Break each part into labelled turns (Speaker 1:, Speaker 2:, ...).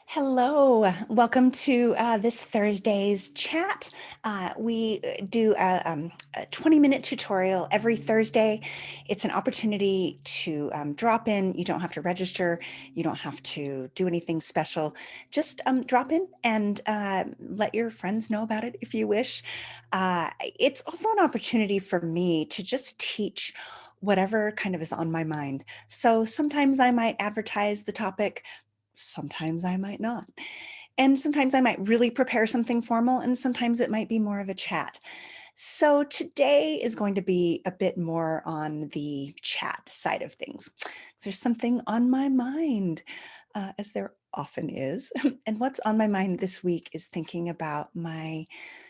Speaker 1: Hello, welcome to this Thursday's chat. We do a 20-minute tutorial every Thursday. It's an opportunity to drop in. You don't have to register. You don't have to do anything special. Just drop in and let your friends know about it if you wish. It's also an opportunity for me to just teach whatever kind of is on my mind. So sometimes I might advertise the topic. Sometimes I might not. And sometimes I might really prepare something formal, and sometimes it might be more of a chat. So today is going to be a bit more on the chat side of things. There's something on my mind, as there often is. And what's on my mind this week is thinking about my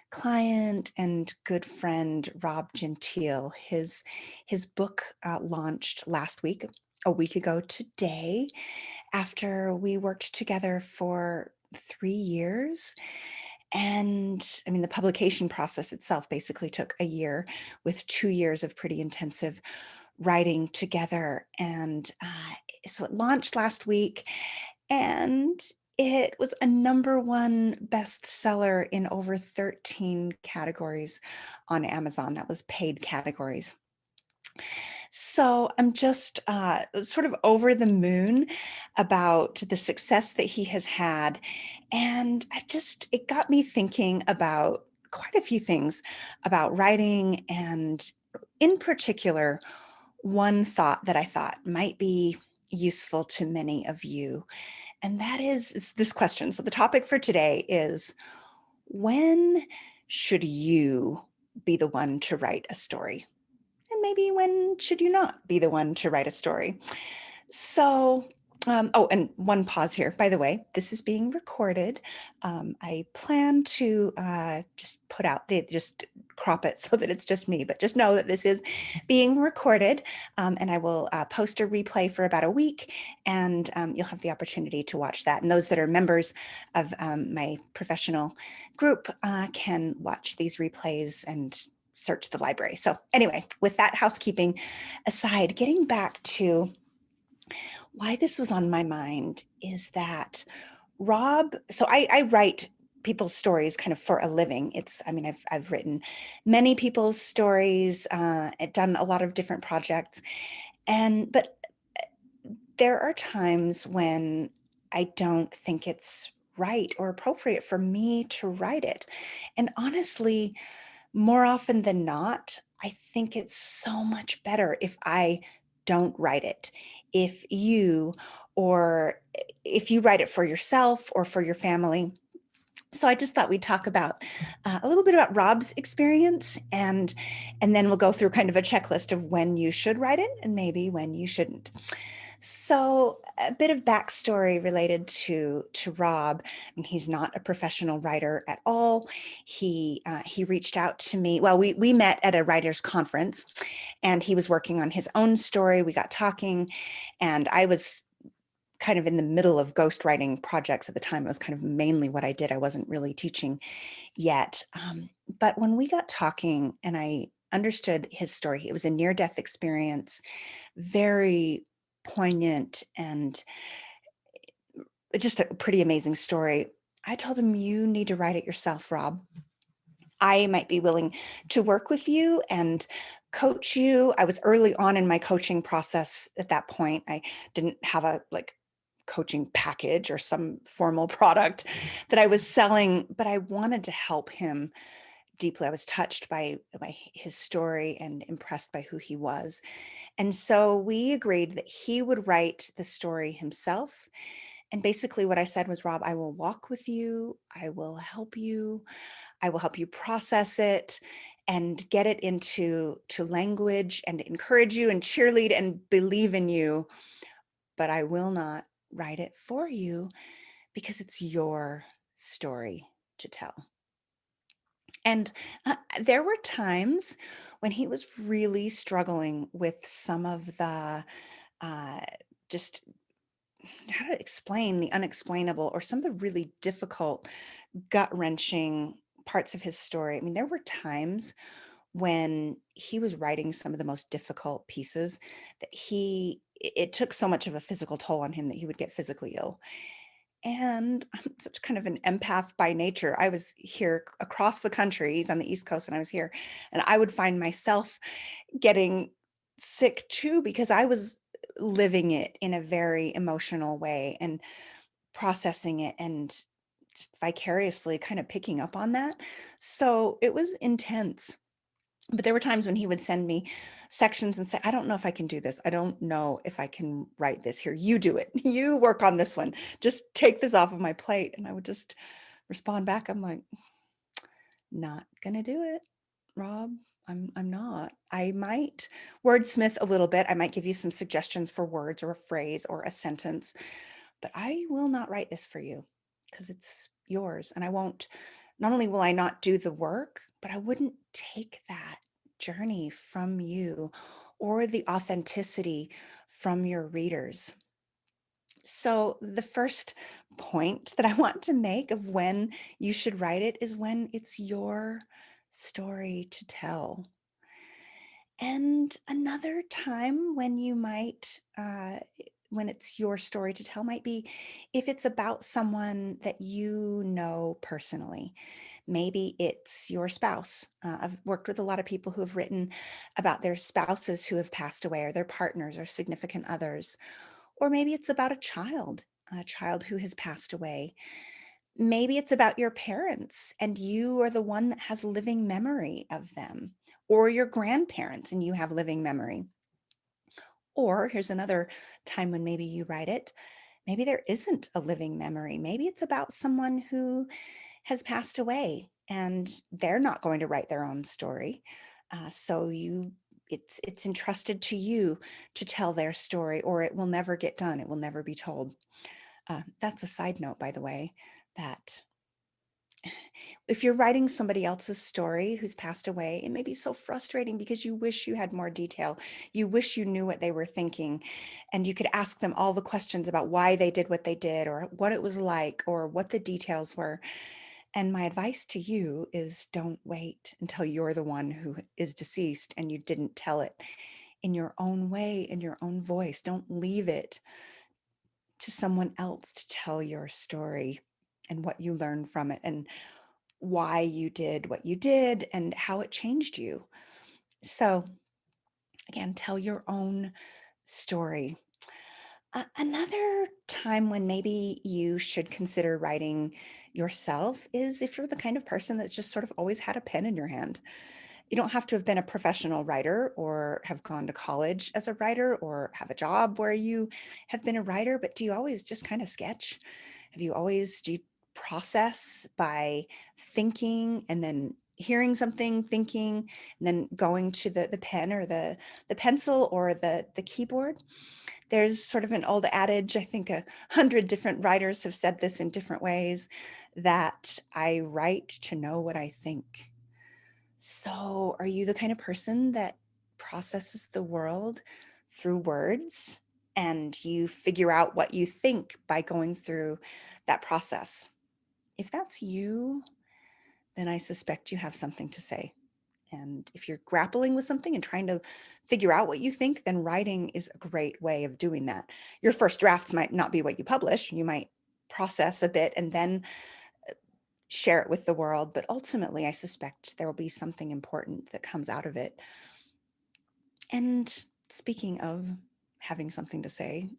Speaker 1: client and good friend, Rob Gentile. His book launched last week, a week ago today, after we worked together for 3 years. And I mean, the publication process itself basically took a year, with 2 years of pretty intensive writing together. And so it launched last week, and it was a #1 bestseller in over 13 categories on Amazon. That was paid categories. So I'm just sort of over the moon about the success that he has had. And it got me thinking about quite a few things about writing, and in particular, one thought that I thought might be useful to many of you. And that is it's this question. So the topic for today is, when should you be the one to write a story? And maybe when should you not be the one to write a story? So, oh, and one pause here. By the way, this is being recorded. I plan to just crop it so that it's just me, but just know that this is being recorded, and I will post a replay for about a week, and you'll have the opportunity to watch that. And those that are members of my professional group can watch these replays and search the library. So anyway, with that housekeeping aside, getting back to why this was on my mind is that I write people's stories kind of for a living. I've written many people's stories, done a lot of different projects, but there are times when I don't think it's right or appropriate for me to write it. And honestly, more often than not, I think it's so much better if I don't write it. If you or if you write it for yourself or for your family. So I just thought we'd talk about a little bit about Rob's experience, and then we'll go through kind of a checklist of when you should write it and maybe when you shouldn't. So a bit of backstory related to Rob. I mean, he's not a professional writer at all. He reached out to me. Well, we met at a writers conference, and he was working on his own story. We got talking, and I was kind of in the middle of ghostwriting projects at the time. It was kind of mainly what I did. I wasn't really teaching yet. But when we got talking and I understood his story, it was a near-death experience, very poignant, and just a pretty amazing story. I told him, you need to write it yourself, Rob. I might be willing to work with you and coach you. I was early on in my coaching process at that point. I didn't have a coaching package or some formal product that I was selling, but I wanted to help him deeply. I was touched by his story and impressed by who he was. And so we agreed that he would write the story himself. And basically what I said was, Rob, I will walk with you. I will help you. I will help you process it and get it into language and encourage you and cheerlead and believe in you. But I will not write it for you because it's your story to tell. And there were times when he was really struggling with some of the uh, just how to explain the unexplainable, or some of the really difficult, gut-wrenching parts of his story. I mean, there were times when he was writing some of the most difficult pieces that it took so much of a physical toll on him that he would get physically ill. And I'm such kind of an empath by nature. I was here across the country. He's on the East Coast and I was here. And I would find myself getting sick too because I was living it in a very emotional way and processing it and just vicariously kind of picking up on that. So it was intense. But there were times when he would send me sections and say, I don't know if I can do this. I don't know if I can write this. Here, you do it. You work on this one. Just take this off of my plate. And I would just respond back. I'm like, not gonna do it, Rob. I'm not. I might wordsmith a little bit. I might give you some suggestions for words or a phrase or a sentence, but I will not write this for you because it's yours. And I won't, not only will I not do the work, but I wouldn't take that journey from you or the authenticity from your readers. So, the first point that I want to make of when you should write it is when it's your story to tell. And another time when you might, when it's your story to tell, might be if it's about someone that you know personally. Maybe it's your spouse. I've worked with a lot of people who have written about their spouses who have passed away, or their partners or significant others. Or maybe it's about a child who has passed away. Maybe it's about your parents and you are the one that has living memory of them, or your grandparents and you have living memory. Or here's another time when maybe you write it. Maybe there isn't a living memory. Maybe it's about someone who has passed away and they're not going to write their own story. So it's entrusted to you to tell their story, or it will never get done. It will never be told. That's a side note, by the way, that if you're writing somebody else's story who's passed away, it may be so frustrating because you wish you had more detail. You wish you knew what they were thinking, and you could ask them all the questions about why they did what they did, or what it was like, or what the details were. And my advice to you is don't wait until you're the one who is deceased and you didn't tell it in your own way, in your own voice. Don't leave it to someone else to tell your story and what you learned from it and why you did what you did and how it changed you. So, again, tell your own story. Another time when maybe you should consider writing yourself is if you're the kind of person that's just sort of always had a pen in your hand. You don't have to have been a professional writer or have gone to college as a writer or have a job where you have been a writer, but do you always just kind of sketch? Do you process by thinking and then hearing something, thinking, and then going to the pen or the pencil or the keyboard? There's sort of an old adage, I think 100 different writers have said this in different ways, that I write to know what I think. So, are you the kind of person that processes the world through words and you figure out what you think by going through that process? If that's you, then I suspect you have something to say. And if you're grappling with something and trying to figure out what you think, then writing is a great way of doing that. Your first drafts might not be what you publish. You might process a bit and then share it with the world. But ultimately, I suspect there will be something important that comes out of it. And speaking of having something to say,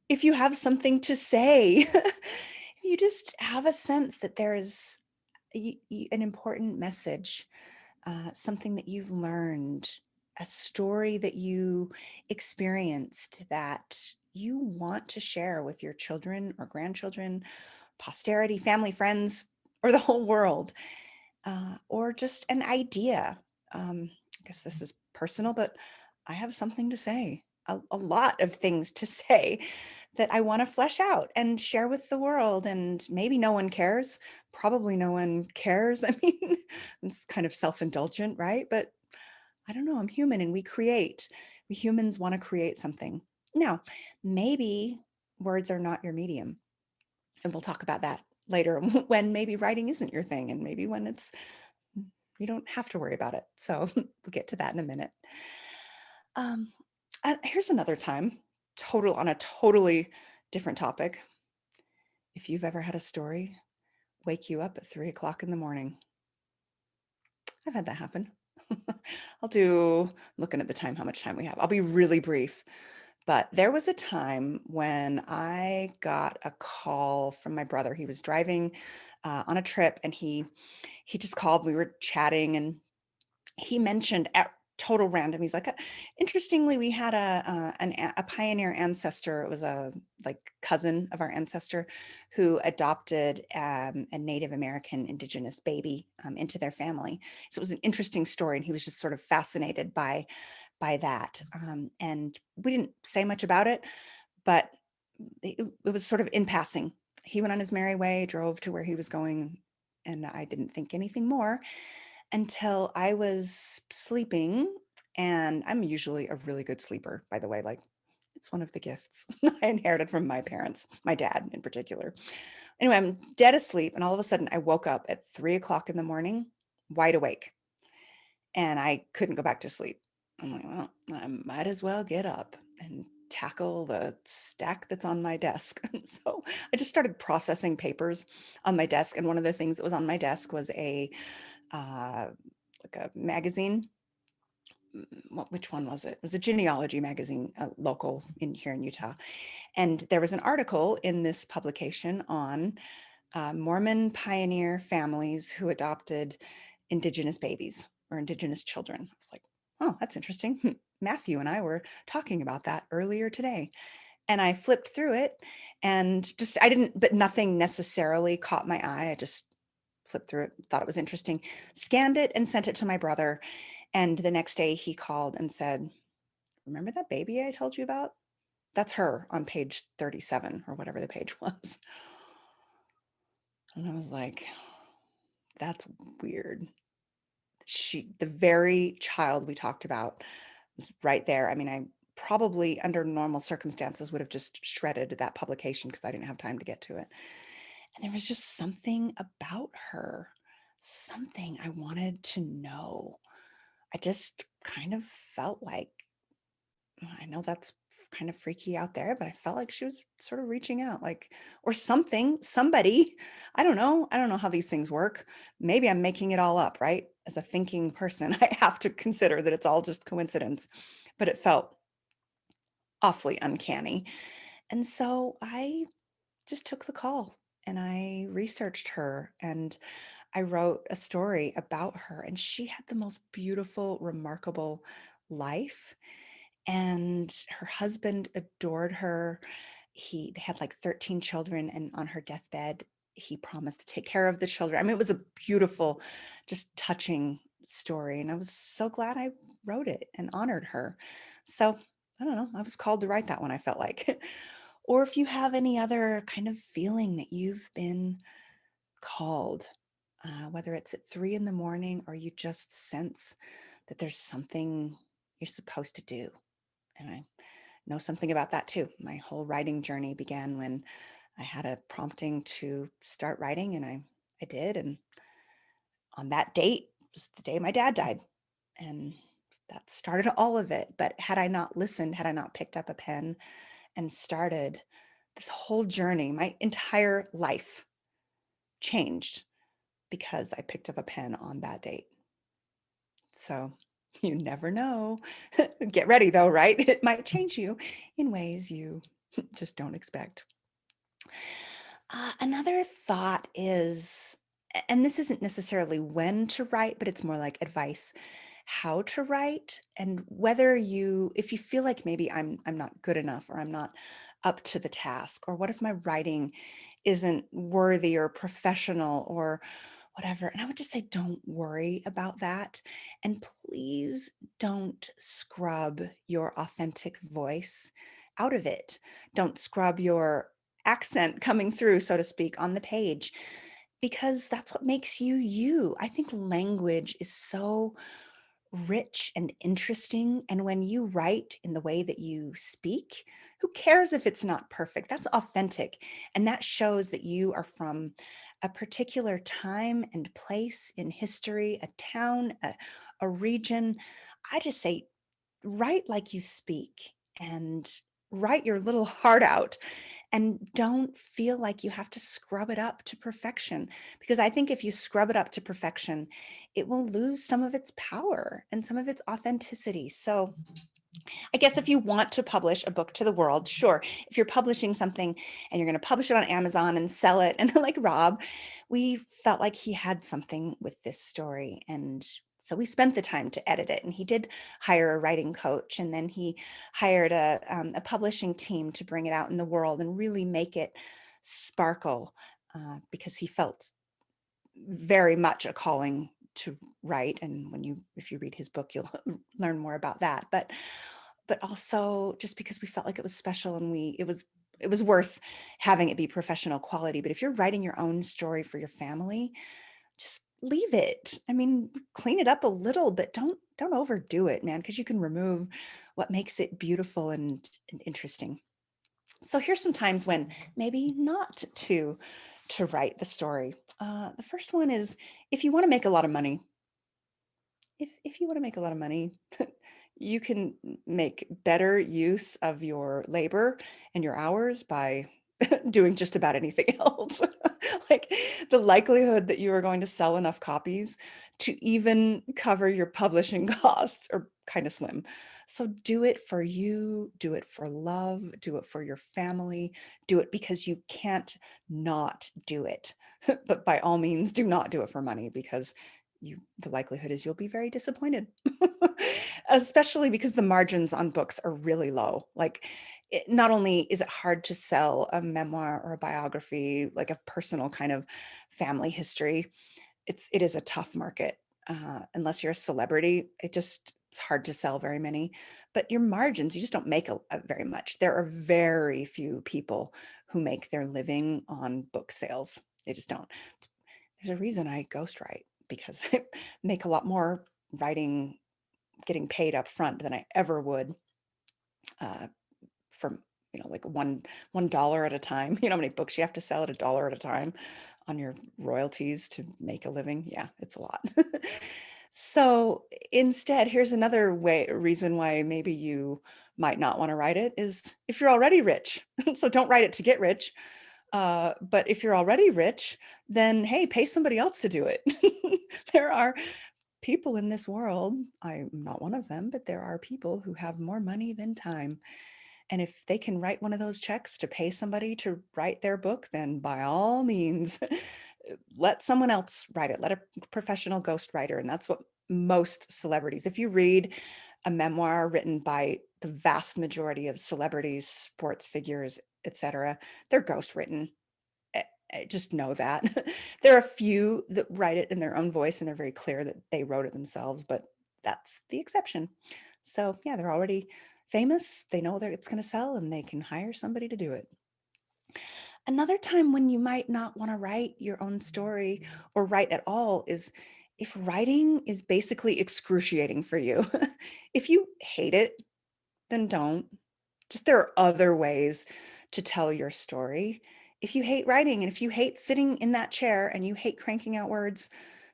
Speaker 1: if you have something to say, you just have a sense that there is an important message, something that you've learned, a story that you experienced that you want to share with your children or grandchildren, posterity, family, friends, or the whole world, or just an idea. I guess this is personal, but I have something to say, a lot of things to say that I want to flesh out and share with the world. And maybe no one cares. Probably no one cares. I mean, it's kind of self-indulgent, right? But I don't know. I'm human and we create. We humans want to create something. Now, maybe words are not your medium. And we'll talk about that later when maybe writing isn't your thing and maybe when it's, you don't have to worry about it. So we'll get to that in a minute. Um, here's another time, on a totally different topic. if you've ever had a story wake you up at 3 o'clock in the morning. I've had that happen. I'll do, looking at the time, how much time we have. I'll be really brief. But there was a time when I got a call from my brother. He was driving on a trip, and he just called. We were chatting, and he mentioned at total random, he's like, interestingly, we had a pioneer ancestor. It was a like cousin of our ancestor who adopted a Native American indigenous baby into their family. So it was an interesting story, and he was just sort of fascinated by that. And we didn't say much about it, but it was sort of in passing. He went on his merry way, drove to where he was going, and I didn't think anything more until I was sleeping. And I'm usually a really good sleeper, by the way. Like, it's one of the gifts I inherited from my parents, my dad in particular. Anyway, I'm dead asleep, and all of a sudden I woke up at 3 o'clock in the morning, wide awake, and I couldn't go back to sleep. I'm like, well, I might as well get up and tackle the stack that's on my desk. So I just started processing papers on my desk. And one of the things that was on my desk was uh, like a magazine. Which one was it? It was a genealogy magazine, local in here in Utah. And there was an article in this publication on Mormon pioneer families who adopted indigenous babies or indigenous children. I was like, oh, that's interesting. Matthew and I were talking about that earlier today. And I flipped through it, and just, I didn't, but nothing necessarily caught my eye. I just flipped through it, thought it was interesting, scanned it, and sent it to my brother. And the next day he called and said, remember that baby I told you about? That's her on page 37 or whatever the page was. And I was like, that's weird. The very child we talked about was right there. I mean, I probably under normal circumstances would have just shredded that publication because I didn't have time to get to it. And there was just something about her, something I wanted to know. I just kind of felt like, I know that's kind of freaky out there, but I felt like she was sort of reaching out, like, or something, somebody. I don't know. I don't know how these things work. Maybe I'm making it all up, right? As a thinking person, I have to consider that it's all just coincidence, but it felt awfully uncanny. And so I just took the call, and I researched her, and I wrote a story about her. And she had the most beautiful, remarkable life, and her husband adored her. They had like 13 children, and on her deathbed, he promised to take care of the children. I mean, it was a beautiful, just touching story. And I was so glad I wrote it and honored her. So I don't know, I was called to write that one, I felt like. Or if you have any other kind of feeling that you've been called, whether it's at 3 in the morning or you just sense that there's something you're supposed to do. And I know something about that too. My whole writing journey began when I had a prompting to start writing, and I did. And on that date was the day my dad died. And that started all of it. But had I not listened, had I not picked up a pen and started, this whole journey, my entire life changed because I picked up a pen on that date. So you never know. Get ready though, right? It might change you in ways you just don't expect. Another thought is, and this isn't necessarily when to write, but it's more like advice, how to write, and whether if you feel like maybe I'm not good enough, or I'm not up to the task, or what if my writing isn't worthy or professional or whatever. And I would just say, don't worry about that. And please don't scrub your authentic voice out of it. Don't scrub your accent coming through, so to speak, on the page, because that's what makes you you. I think language is so rich and interesting. And when you write in the way that you speak, who cares if it's not perfect? That's authentic. And that shows that you are from a particular time and place in history, a town, a region. I just say, write like you speak, and write your little heart out. And don't feel like you have to scrub it up to perfection, because I think if you scrub it up to perfection, it will lose some of its power and some of its authenticity. So I guess if you want to publish a book to the world, sure. If you're publishing something and you're going to publish it on Amazon and sell it, and like Rob, we felt like he had something with this story. And so we spent the time to edit it. And he did hire a writing coach. And then he hired a publishing team to bring it out in the world and really make it sparkle, because he felt very much a calling to write. And if you read his book, you'll learn more about that. But also just because we felt like it was special, and it was worth having it be professional quality. But if you're writing your own story for your family, just leave it. I mean, clean it up a little, but don't overdo it, man, because you can remove what makes it beautiful and interesting. So here's some times when maybe not to write the story. The first one is if you want to make a lot of money. If you want to make a lot of money, you can make better use of your labor and your hours by doing just about anything else. Like, the likelihood that you are going to sell enough copies to even cover your publishing costs are kind of slim. So do it for you, do it for love, do it for your family, do it because you can't not do it. But by all means, do not do it for money, because the likelihood is you'll be very disappointed. Especially because the margins on books are really low. Like, not only is it hard to sell a memoir or a biography, like a personal kind of family history, it is a tough market. Unless you're a celebrity, it's hard to sell very many. But your margins, you just don't make very much. There are very few people who make their living on book sales. They just don't. There's a reason I ghostwrite, because I make a lot more writing, getting paid up front than I ever would, uh, from, like $1 at a time. You know how many books you have to sell at $1 at a time on your royalties to make a living? Yeah, it's a lot. So instead, here's another reason why maybe you might not want to write it, is if you're already rich. So don't write it to get rich. But if you're already rich, then hey, pay somebody else to do it. There are people in this world, I'm not one of them, but there are people who have more money than time. And if they can write one of those checks to pay somebody to write their book, then by all means, let someone else write it. Let a professional ghostwriter. And that's what most celebrities, if you read a memoir written by the vast majority of celebrities, sports figures, etc., they're ghostwritten. I just know that. There are a few that write it in their own voice and they're very clear that they wrote it themselves, but that's the exception. So yeah, they're already famous. They know that it's going to sell and they can hire somebody to do it. Another time when you might not want to write your own story or write at all is if writing is basically excruciating for you. If you hate it, then don't. Just there are other ways to tell your story. If you hate writing and if you hate sitting in that chair and you hate cranking out words,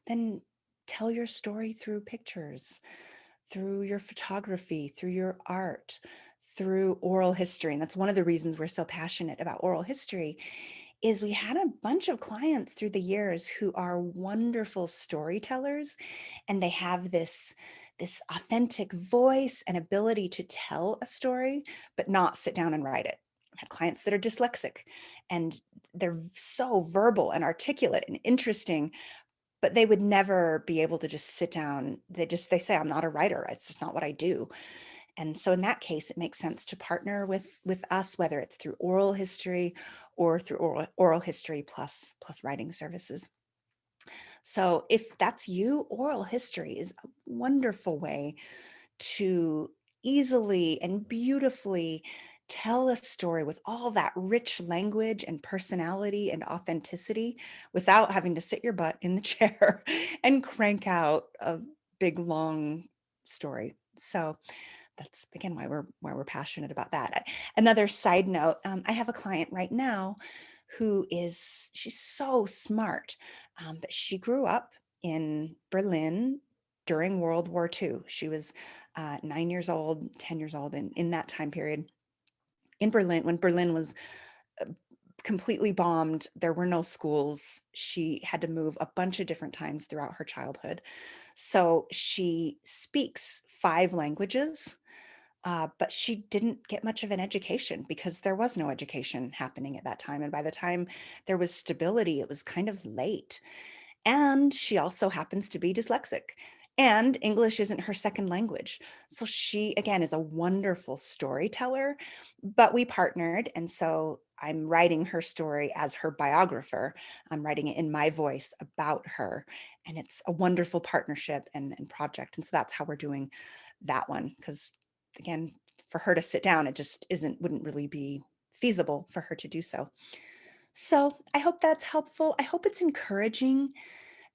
Speaker 1: then tell your story through pictures, through your photography, through your art, through oral history. And that's one of the reasons we're so passionate about oral history, is we had a bunch of clients through the years who are wonderful storytellers, and they have this authentic voice and ability to tell a story but not sit down and write it. I've had clients that are dyslexic and they're so verbal and articulate and interesting, but they would never be able to just sit down. They say, I'm not a writer, it's just not what I do. And so in that case, it makes sense to partner with us, whether it's through oral history or through oral history plus writing services. So if that's you, oral history is a wonderful way to easily and beautifully tell a story with all that rich language and personality and authenticity without having to sit your butt in the chair and crank out a big long story. So that's again why we're passionate about that. Another side note, I have a client right now she's so smart, but she grew up in Berlin during World War II. She was 9 years old, 10 years old in that time period in Berlin, when Berlin was completely bombed. There were no schools. She had to move a bunch of different times throughout her childhood. So she speaks 5 languages, but she didn't get much of an education because there was no education happening at that time. And by the time there was stability, it was kind of late. And she also happens to be dyslexic. And English isn't her second language. So she, again, is a wonderful storyteller, but we partnered. And so I'm writing her story as her biographer. I'm writing it in my voice about her. And it's a wonderful partnership and project. And so that's how we're doing that one. Because again, for her to sit down, it just wouldn't really be feasible for her to do so. So I hope that's helpful. I hope it's encouraging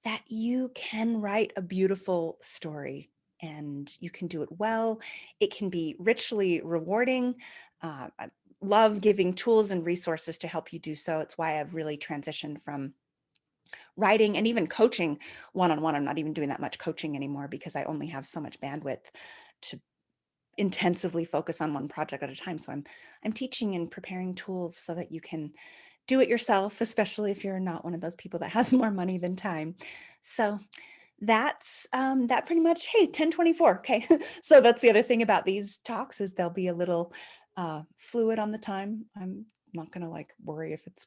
Speaker 1: that you can write a beautiful story and you can do it well. It can be richly rewarding. I love giving tools and resources to help you do so. It's why I've really transitioned from writing and even coaching one-on-one. I'm not even doing that much coaching anymore because I only have so much bandwidth to intensively focus on one project at a time. So I'm teaching and preparing tools so that you can do it yourself, especially if you're not one of those people that has more money than time. So that's that pretty much. Hey, 10:24. Okay. So that's the other thing about these talks is they'll be a little fluid on the time. I'm not gonna like worry if it's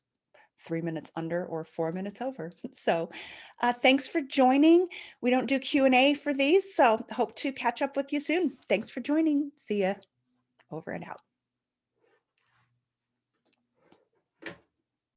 Speaker 1: 3 minutes under or 4 minutes over. So thanks for joining. We don't do Q&A for these, so hope to catch up with you soon. Thanks for joining. See ya. Over and out.